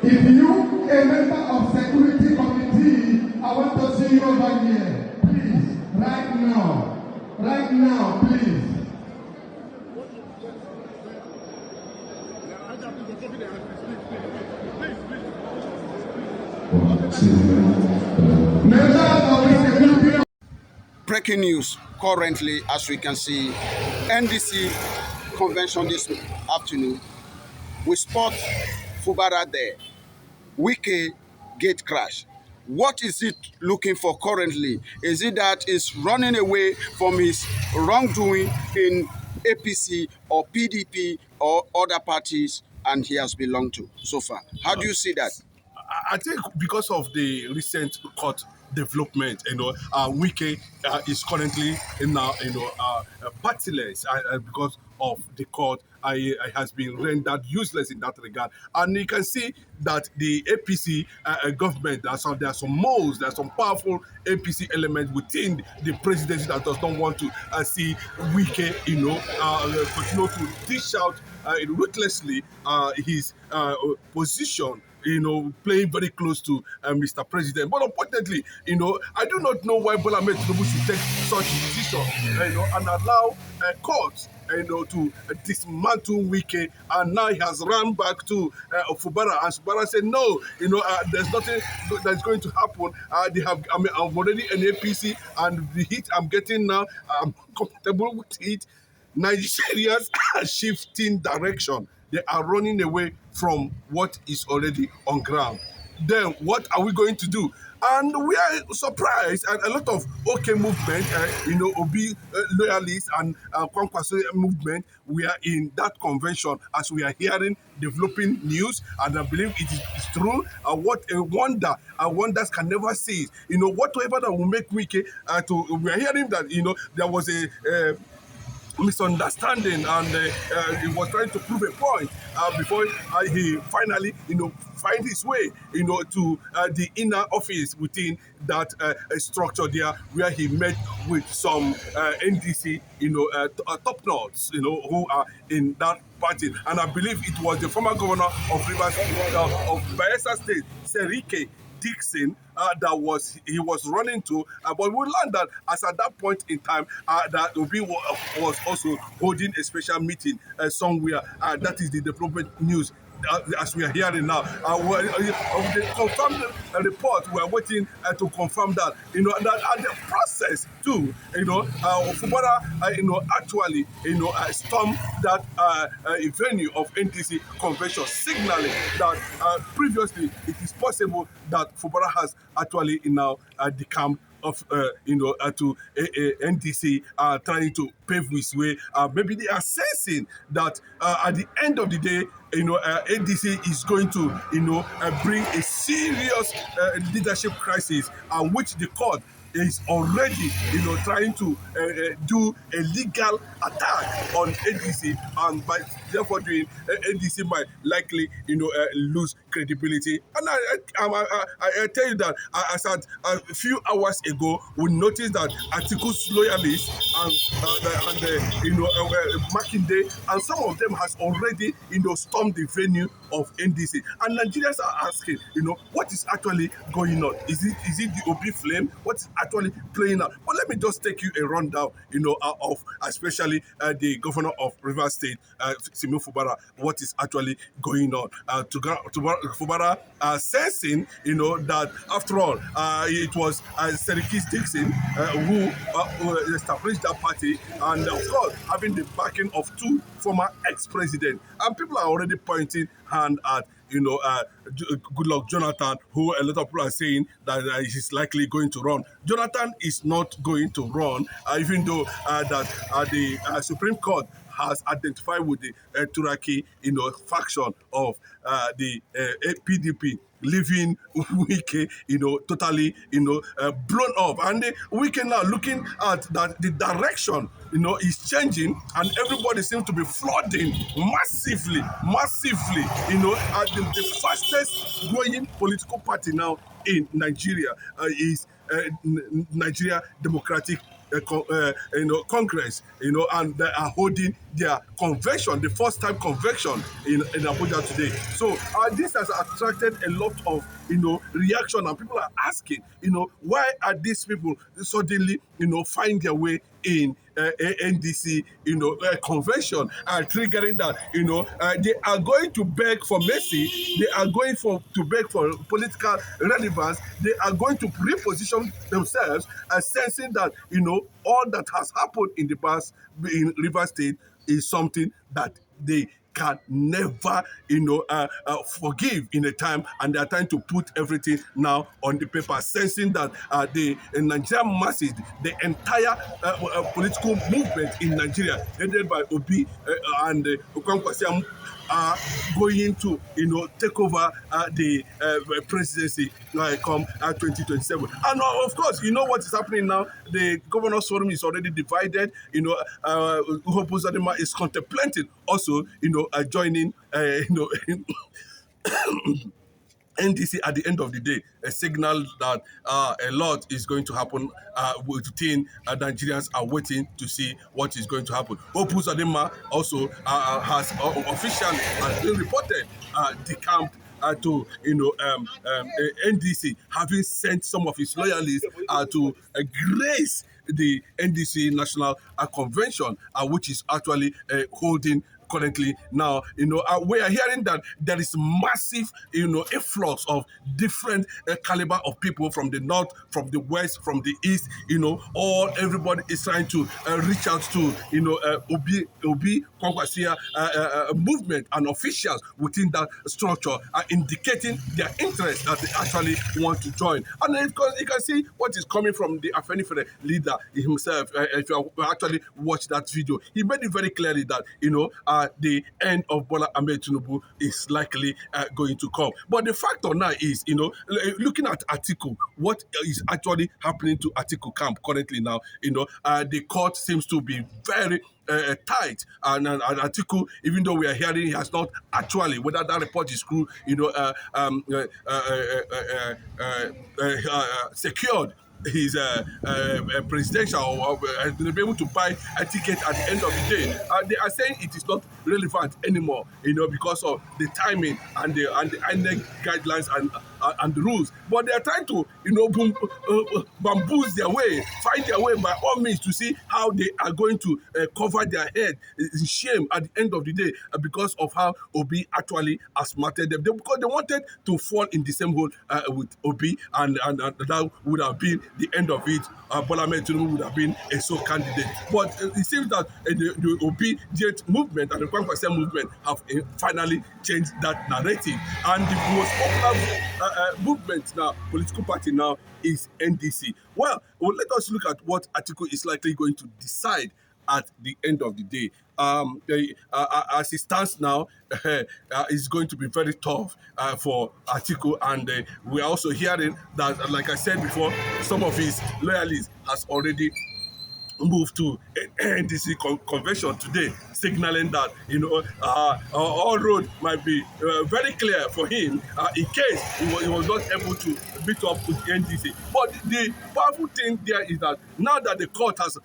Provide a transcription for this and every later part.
If you, a member of security committee, I want to see you over here. Please, right now, please. Breaking news currently, as we can see, NDC convention this afternoon. We spot Fubara there. Wike gate crash. What is it looking for currently? Is it that it's running away from his wrongdoing in APC or PDP or other parties and he has belonged to so far? How do you see that? I think because of the recent court development, Wike is currently partyless because of the court. Has been rendered useless in that regard, and you can see that the APC government, there are some moles, there are some powerful APC elements within the presidency that does not want to see Wike, continue to dish out ruthlessly his position, playing very close to Mr. President. But unfortunately, I do not know why Bola Ahmed Tinubu should take such decision, and allow courts, to dismantle Wike, and now he has run back to Fubara, and Fubara said, no, there's nothing that's going to happen. I'm already an APC, and the hit I'm getting now, I'm comfortable with it. Nigerians are shifting direction. They are running away from what is already on ground. Then what are we going to do? And we are surprised at a lot of okmovement, Obi loyalists and Kwankwaso movement. We are in that convention as we are hearing developing news, and I believe it is true. What a wonder! Wonders can never cease. Whatever that will make Wike we are hearing that there was a misunderstanding, and he was trying to prove a point before he finally find his way to the inner office within that structure there, where he met with some NDC top notes who are in that party. And I believe it was the former governor of Rivers of Bayelsa State, Serike Dixon, he was running to, but we learned that as at that point in time, that Obi was also holding a special meeting somewhere. That is the development news. As we are hearing now, the confirmed report, we are waiting to confirm that, and the process too, Fubara, actually, stormed that venue of NDC convention, signaling that previously it is possible that Fubara has actually now decamped of to NDC, trying to pave his way. Maybe they are sensing that at the end of the day, NDC is going to bring a serious leadership crisis, which the court is already trying to do a legal attack on NDC, and by therefore doing NDC might likely lose credibility. And I tell you that as at a few hours ago, we noticed that Atiku's loyalists and Makinde, and some of them has already stormed the venue of NDC, and Nigerians are asking, what is actually going on? Is it the Obi flame? What is actually playing out? But let me just take you a rundown, of especially the governor of Rivers State, Simi Fubara, what is actually going on. To Fubara sensing, that after all, it was Serikis Dixon who established that party, and of course having the backing of two former ex-presidents, and people are already pointing hand at Goodluck Jonathan, who a lot of people are saying that he's likely going to run. Jonathan is not going to run, even though that the Supreme Court has identified with the Turaki, faction of the PDP, leaving Wike, totally, blown up. And Wike now looking at that the direction, is changing, and everybody seems to be flooding massively, the fastest growing political party now in Nigeria is Nigeria Democratic Congress, and they are holding their convention, the first time convention in Abuja today. So this has attracted a lot of reaction, and people are asking, why are these people suddenly find their way in NDC convention, triggering that they are going to beg for mercy, they are going to beg for political relevance, they are going to reposition themselves, sensing that all that has happened in the past in Rivers State is something that they can never, forgive in a time, and they are trying to put everything now on the paper, sensing that the Nigerian masses, the entire political movement in Nigeria, headed by Obi and Okonkwo, are going to, take over the presidency come 2027. And of course, what is happening now. The Governors Forum is already divided. Uhopu Zadema is contemplating also, joining, NDC at the end of the day, a signal that a lot is going to happen within Nigerians are waiting to see what is going to happen. Opu Zadema also has officially been reported decamped to NDC, having sent some of his loyalists to grace the NDC National Convention, which is actually holding currently now. We are hearing that there is massive influx of different caliber of people from the north, from the west, from the east. Everybody is trying to reach out to Obi Kwankwasia movement, and officials within that structure are indicating their interest that they actually want to join. And of course, you can see what is coming from the Afenifere leader himself. If you actually watch that video, he made it very clearly that the end of Bola Ahmed Tinubu is likely going to come. But the factor now is, looking at Atiku, what is actually happening to Atiku camp currently now? The court seems to be very tight, and Atiku, even though we are hearing he has not actually, whether that report is true, secured his presidential, or be able to buy a ticket at the end of the day. They are saying it is not relevant anymore, because of the timing and the INEC guidelines and the rules. But they are trying to, bamboozle their way, find their way by all means to see how they are going to cover their head in shame at the end of the day, because of how Obi actually smarted them. Because they wanted to fall in the same hole with Obi, and that would have been the end of it. Bola Ahmed Tinubu would have been a sole candidate. But it seems that the Obi movement and the Kwankwasia movement have finally changed that narrative. And the most popular movement now, political party now, is NDC. Well, let us look at what Atiku is likely going to decide at the end of the day. As it stands now, it's going to be very tough for Atiku, and we are also hearing that, like I said before, some of his loyalists has already moved to NDC convention today, signaling that all road might be very clear for him in case he was not able to beat up with NDC. But the powerful thing there is that now that the court has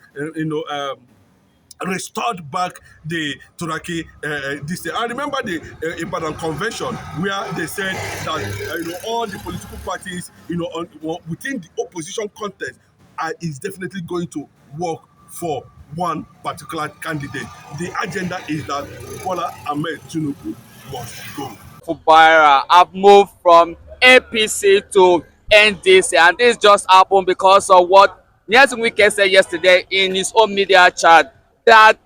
restored back the Turaki this day. I remember the Ibadan convention where they said that all the political parties within the opposition context is definitely going to work for one particular candidate. The agenda is that Bola Ahmed Tinubu must go. Fubara have moved from APC to NDC, and this just happened because of what Nigerian Wike said yesterday in his own media chat, that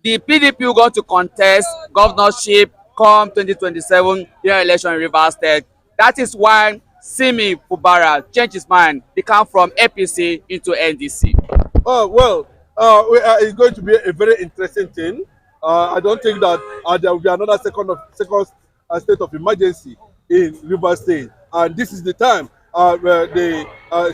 the PDP will go to contest governorship come 2027 year election in Rivers State. That is why Simi Fubara changed his mind. They come from APC into NDC. Oh, well, it's going to be a very interesting thing. I don't think that there will be another second state of emergency in Rivers State, and this is the time where the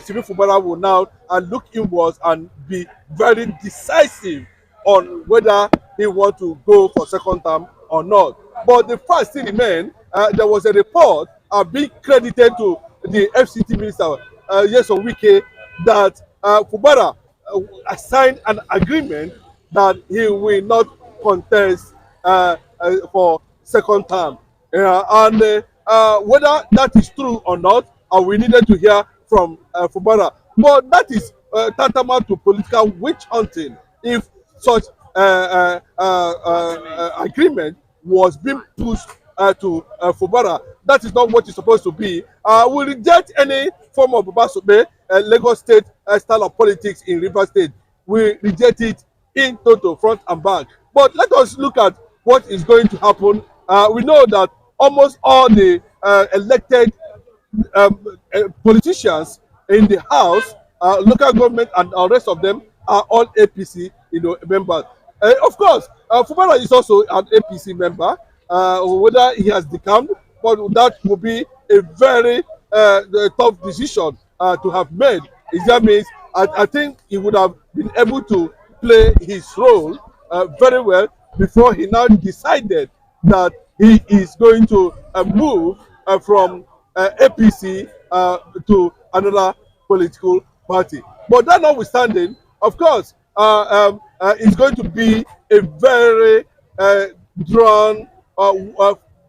Simi Fubara will now look inwards and be very decisive on whether he want to go for second term or not. But the fact still remains, there was a report being credited to the FCT minister, Nyesom Wike, that Fubara signed an agreement that he will not contest for second term. And whether that is true or not, we needed to hear from Fubara. But that is tantamount to political witch hunting if such agreement was being pushed to Fubara. That is not what it's supposed to be. We reject any form of Babasobe, Lagos State style of politics in Rivers State. We reject it in total, front and back. But let us look at what is going to happen. We know that almost all the elected politicians in the House, local government, and the rest of them are all APC, members. Of course, Fubara is also an APC member. Whether he has decamped, but that will be a very tough decision to have made. That means I think he would have been able to play his role very well before he now decided that he is going to move from APC to another political party. But that notwithstanding, of course, it's going to be a very drawn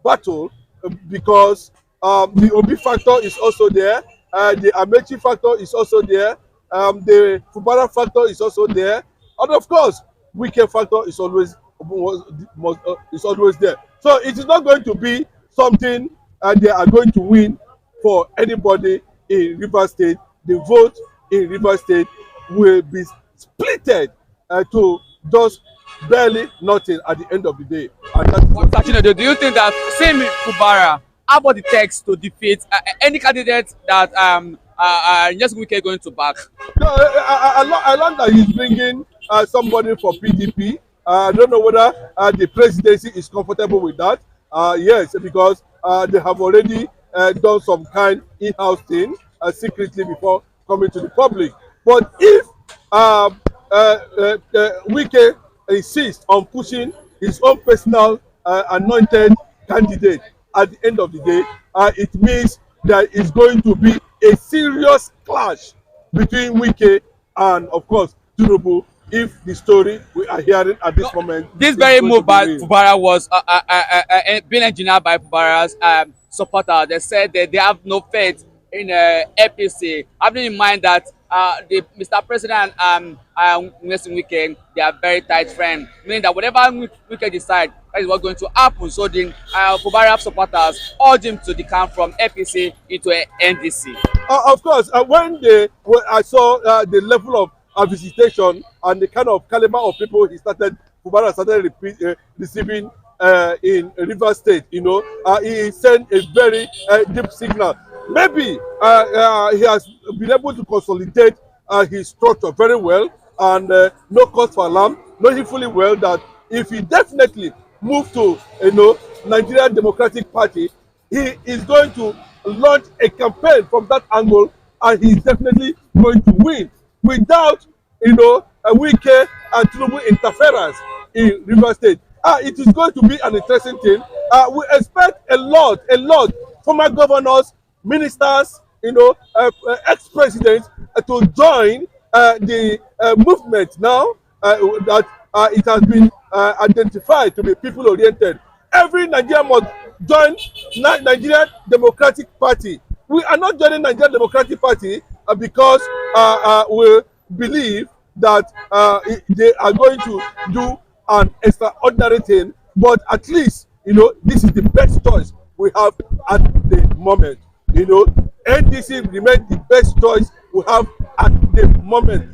battle because the Obi factor is also there, the Amechi factor is also there, the Fubara factor is also there, and of course, Wike factor is always there. So it is not going to be something they are going to win for anybody in Rivers State. The vote in Rivers State will be splitted to just barely nothing at the end of the day. Do you think that Simi Fubara have what it takes to defeat any candidate that Nyesom Wike going to back? No, I learned that he's bringing somebody for PDP. I don't know whether the presidency is comfortable with that. Yes, because they have already done some kind in-house thing secretly before coming to the public. But if Wike insists on pushing his own personal anointed candidate at the end of the day, it means there is going to be a serious clash between Wike and, of course, Tinubu, if the story we are hearing at this moment. This very move by Fubara was being engineered by Fubara's supporters. They said that they have no faith in APC, having in mind that the Mr. President and Nyesom Wike, they are very tight friends, meaning that whatever Wike decides, that is what's going to happen. So the Fubara supporters urge him to decamp from APC into NDC. Of course, when I saw the level of visitation and the kind of caliber of people Fubara started receiving in Rivers State, he sent a very deep signal. Maybe he has been able to consolidate his structure very well, and no cause for alarm, knowing fully well that if he definitely move to Nigerian Democratic Party, he is going to launch a campaign from that angle, and he is definitely going to win without a Wike and Tinubu interference in Rivers State. It is going to be an interesting thing. We expect a lot former governors, ministers, ex-presidents to join the movement now that it has been identified to be people-oriented. Every Nigerian must join Nigerian Democratic Party. We are not joining Nigerian Democratic Party because we believe that they are going to do an extraordinary thing, but at least this is the best choice we have at the moment. NDC remains the best choice we have at the moment.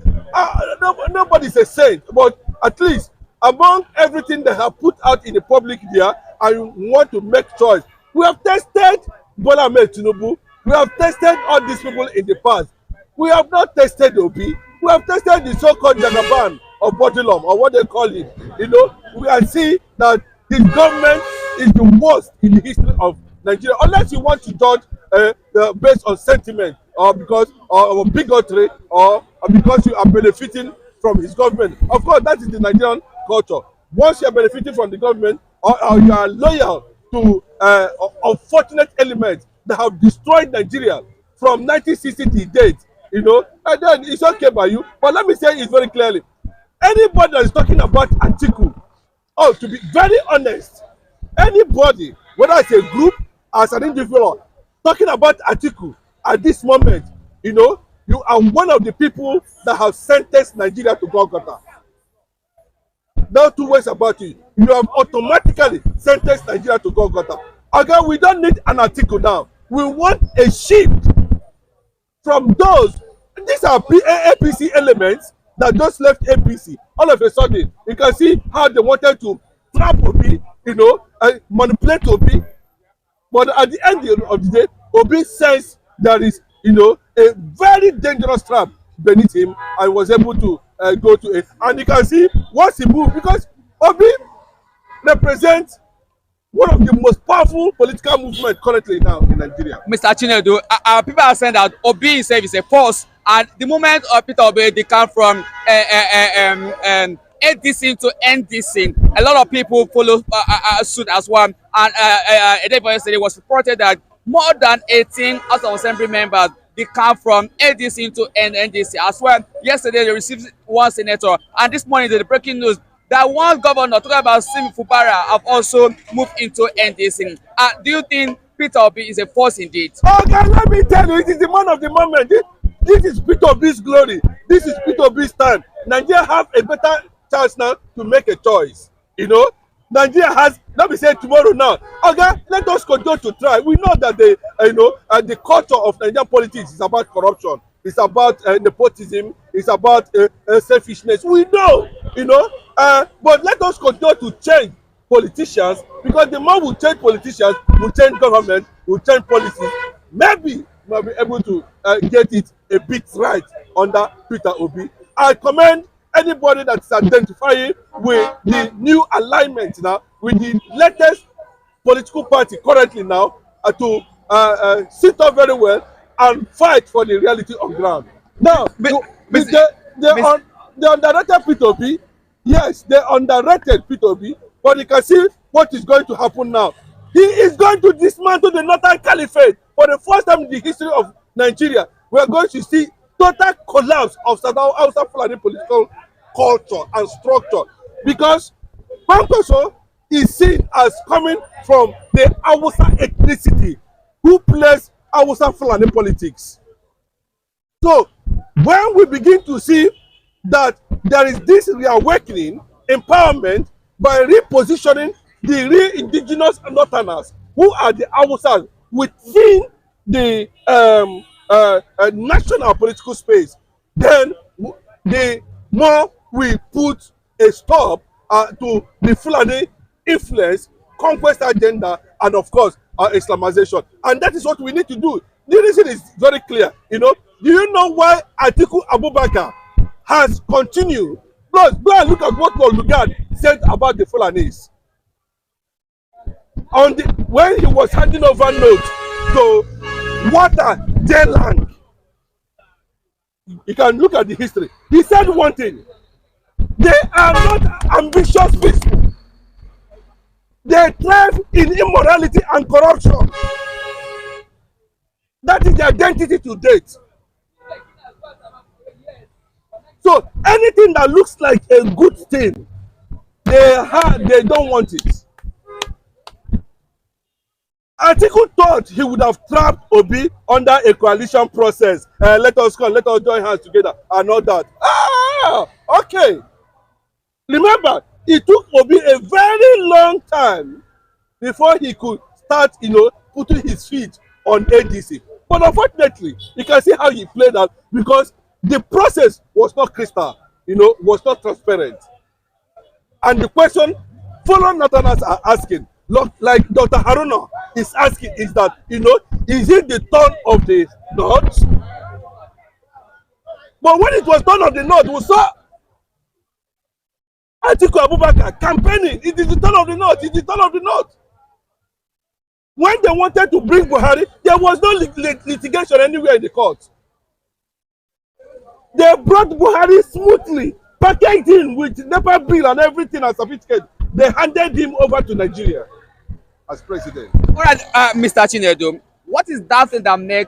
Nobody is a saint, but at least among everything they have put out in the public there, I want to make choice. We have tested Bola Ahmed Tinubu. We have tested all these people in the past. We have not tested Obi. We have tested the so-called Jagaban of Battleline, or what they call it, we can see that his government is the worst in the history of Nigeria. Unless you want to judge based on sentiment, or because of bigotry, or because you are benefiting from his government. Of course, that is the Nigerian culture. Once you are benefiting from the government, or you are loyal to unfortunate elements that have destroyed Nigeria from 1960 to date, and then it's okay by you. But let me say it very clearly. Anybody that is talking about Atiku, to be very honest, anybody, whether it's a group, as an individual, talking about Atiku at this moment, you are one of the people that have sentenced Nigeria to Golgotha. No two ways about it. You have automatically sentenced Nigeria to Golgotha. Again, we don't need an Atiku now. We want a shift from those. These are APC elements that just left APC. All of a sudden, you can see how they wanted to trap Obi, manipulate Obi. But at the end of the day, Obi says there is, a very dangerous trap beneath him, and was able to go to it. And you can see once he moved, because Obi represents one of the most powerful political movements currently now in Nigeria. Mr. Chinedu, people are saying that Obi himself is a force, and the moment Peter Obi come from ADC to NDC, a lot of people follow suit as well. And a day yesterday was reported that more than 18 House of Assembly members they come from ADC to NDC as well. Yesterday they received one senator, and this morning the breaking news that one governor talking about Simi Fubara have also moved into NDC. Do you think Peter Obi is a force indeed? Okay, let me tell you, it is the man of the moment. This is Peter Obi's glory. This is Peter Obi's time. Nigeria have a better chance now to make a choice. Nigeria has, let me say tomorrow now. Okay, let us continue to try. We know that the culture of Nigerian politics is about corruption. It's about nepotism. It's about selfishness. We know, but let us continue to change politicians, because the more we change politicians, we change government, we change policies. Maybe we'll be able to get it a bit right under Peter Obi. I commend anybody that is identifying with the new alignment now, with the latest political party currently now, to sit up very well and fight for the reality on ground. Now, they underrated Peter Obi. Yes, they underrated Peter Obi, but you can see what is going to happen now. He is going to dismantle the Northern Caliphate. For the first time in the history of Nigeria, we are going to see total collapse of South Hausa Fulani political culture and structure, because Kwankwaso is seen as coming from the Hausa ethnicity who plays Hausa Fulani politics. So when we begin to see that there is this reawakening, empowerment, by repositioning the real indigenous Northerners who are the Hausas within the national political space, then the more we put a stop to the Fulani influence, conquest agenda, and of course Islamization. And that is what we need to do. The reason is very clear. Do you know why Atiku Abubakar has continued? Plus, go and look at what Lugard said about the Fulanis. When he was handing over notes to Walter Jaylang, you can look at the history. He said one thing: they are not ambitious people. They thrive in immorality and corruption. That is the identity to date. So anything that looks like a good thing, they don't want it. Atiku thought he would have trapped Obi under a coalition process. Let us join hands together and all that. Okay. Remember, it took Obi a very long time before he could start, putting his feet on ADC. But unfortunately, you can see how he played out, because the process was not crystal, was not transparent. And the question fellow Northerners are asking, like Dr. Haruna is asking, is that, is it the turn of the North? But when it was turn of the North, we saw Atiku Abubakar campaigning. It is the turn of the north. It is the turn of the north. When they wanted to bring Buhari, there was no litigation anywhere in the court. They brought Buhari smoothly, packaged him with NEPA bill and everything and certificate. They handed him over to Nigeria as president. All right, Mr. Chinedu, what is that thing that make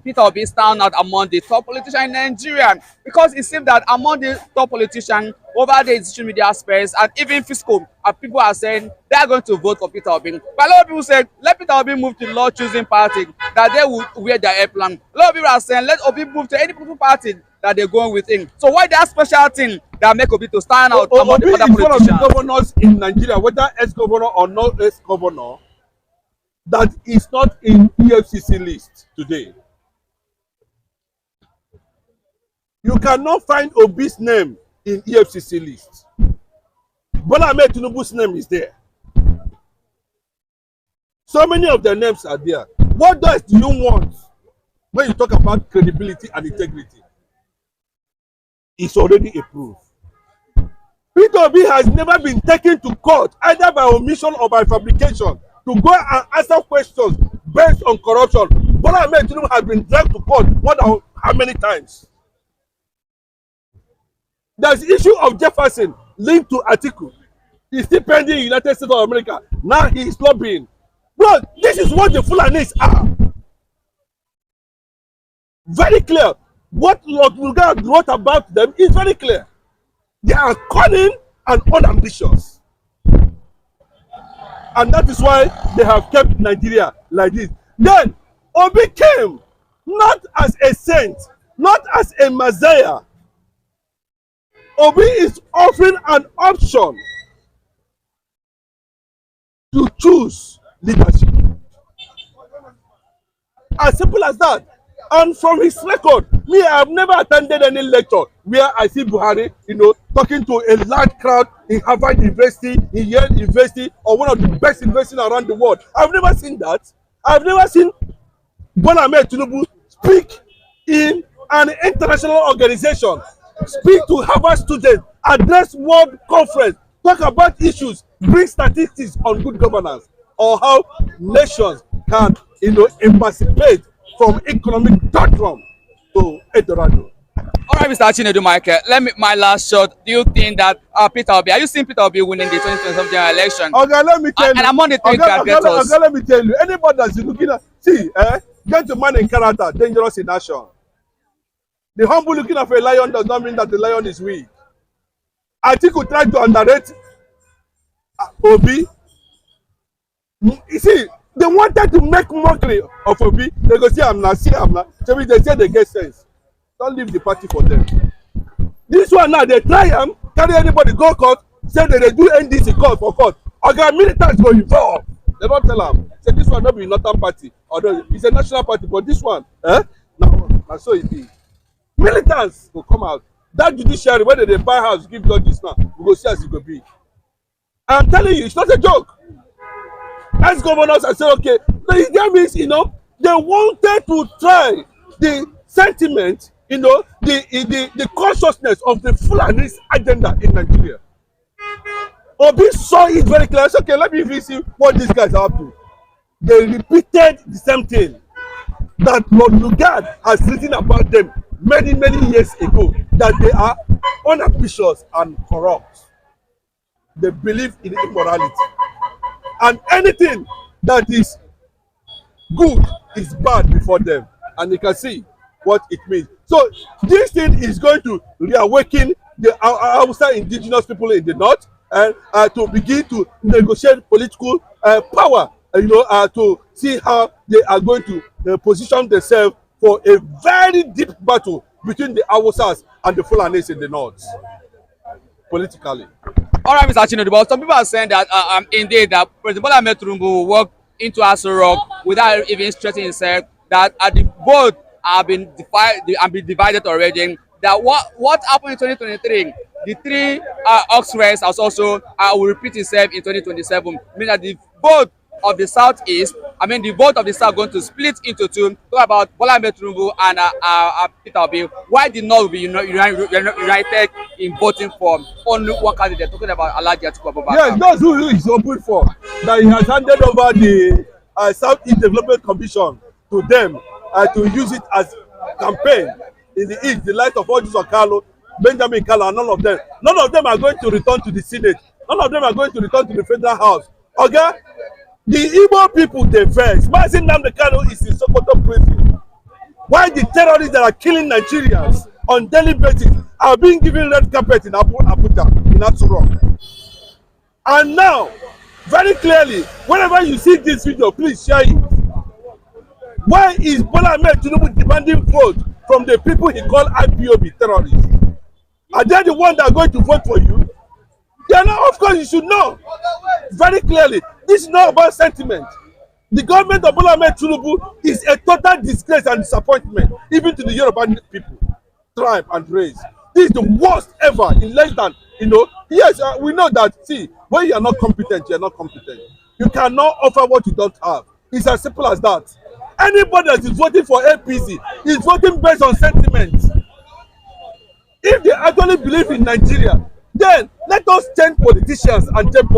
Peter Obi stand out among the top politicians in Nigeria? Because it seems that among the top politicians over the social media space and even fiscal, people are saying they are going to vote for Peter Obi. But a lot of people say, let Peter Obi move to the law choosing party, that they will wear their airplane. A lot of people are saying, let Obi move to any political party that they're going with him. So why that special thing that make Obi to stand out among the other politicians? Obi is one of the governors in Nigeria, whether ex-governor or not ex-governor, that is not in EFCC list today. You cannot find Obi's name in EFCC list. Bola Ahmed Tinubu's name is there. So many of their names are there. What else do you want when you talk about credibility and integrity? It's already approved. Peter Obi has never been taken to court either by omission or by fabrication to go and answer questions based on corruption. Bola Ahmed Tinubu has been dragged to court more than how many times? There's the issue of Jefferson linked to Atiku. He's still pending in the United States of America. Now he is lobbying. Bro, this is what the Fulanis are. Very clear. What Lugard wrote about them is very clear. They are cunning and unambitious. And that is why they have kept Nigeria like this. Then Obi came not as a saint, not as a messiah. Obi is offering an option to choose leadership. As simple as that. And from his record, me, I have never attended any lecture where I see Buhari, talking to a large crowd in Harvard University, in Yale University, or one of the best universities around the world. I've never seen that. I've never seen Bola Ahmed Tinubu speak in an international organization, speak to Harvard students, address world conference, talk about issues, bring statistics on good governance, or how nations can, emancipate from economic doldrum to Eldorado. All right, Mr. Chinedu Michael, my last shot. Do you think that Peter Obi, are you seeing Peter Obi winning the 2027 general election? Okay, let me tell you. And among the three candidates. Okay, let me tell you. Anybody that's looking at, gentleman in character, dangerous in action. The humble looking of a lion does not mean that the lion is weak. Atiku tried to underrate Obi. You see, they wanted to make mockery of Obi. They go, see, I'm not. So they say they get sense. Don't leave the party for them. This one now, they try them, carry anybody, go court, say that they do NDC court for court. Okay, militants go involved. They don't tell them. Say this one not be Northern party. Although it's a national party, but this one, no, so it is. Militants will come out. That judiciary, whether they buy house, give judges now, we go see as it go be. I'm telling you, it's not a joke. As governors, I say, okay, that means, they wanted to try the sentiment, the consciousness of the Fulani agenda in Nigeria. Obi saw it very clear. So, okay, let me see what these guys are up to. They repeated the same thing that Lord Lugard has written about them many, many years ago, that they are unambitious and corrupt. They believe in immorality. And anything that is good is bad before them. And you can see what it means. So this thing is going to reawaken the Hausa indigenous people in the north and to begin to negotiate political power, to see how they are going to position themselves for a very deep battle between the Hausas and the Fulanis in the north, politically. All right, Mr. Chinedu, but some people are saying that indeed that President Bola Ahmed Tinubu will walk into Aso Rock without even stretching himself, that the vote have been divided already. That what happened in 2023, the three unrest has also will repeat itself in 2027, meaning that the vote of the southeast the vote of the South going to split into two. Talk about Bola Ahmed Tinubu and Peter Obi. Why did not be united in voting for only one candidate? Talking about Alhaji Atiku Abubakar. Yes, that's who he is open for. That he has handed over the Southeast Development Commission to them to use it as campaign in the East. The likes of Ojus Okalo, Benjamin Kala, and none of them. None of them are going to return to the Senate. None of them are going to return to the Federal House. Okay? The Igbo people, they vex. Mazin Nnamdi Kanu is in Sokoto prison. Why the terrorists that are killing Nigerians on daily basis are being given red carpet in Abuja, in Asuro. And now, very clearly, whenever you see this video, please share it. Why is Bola Ahmed Tinubu demanding vote from the people he called IPOB terrorists? Are they the ones that are going to vote for you? They are not. Of course, you should know very clearly. This is not about sentiment. The government of Bola Ahmed Tinubu is a total disgrace and disappointment, even to the Yoruba people, tribe and race. This is the worst ever in less than, yes, we know that, see, when you are not competent, you are not competent. You cannot offer what you don't have. It's as simple as that. Anybody that is voting for APC is voting based on sentiment. If they actually believe in Nigeria, then let us change politicians and change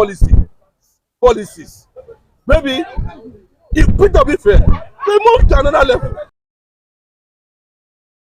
policies. Maybe if Peter Obi fair, we move to another level.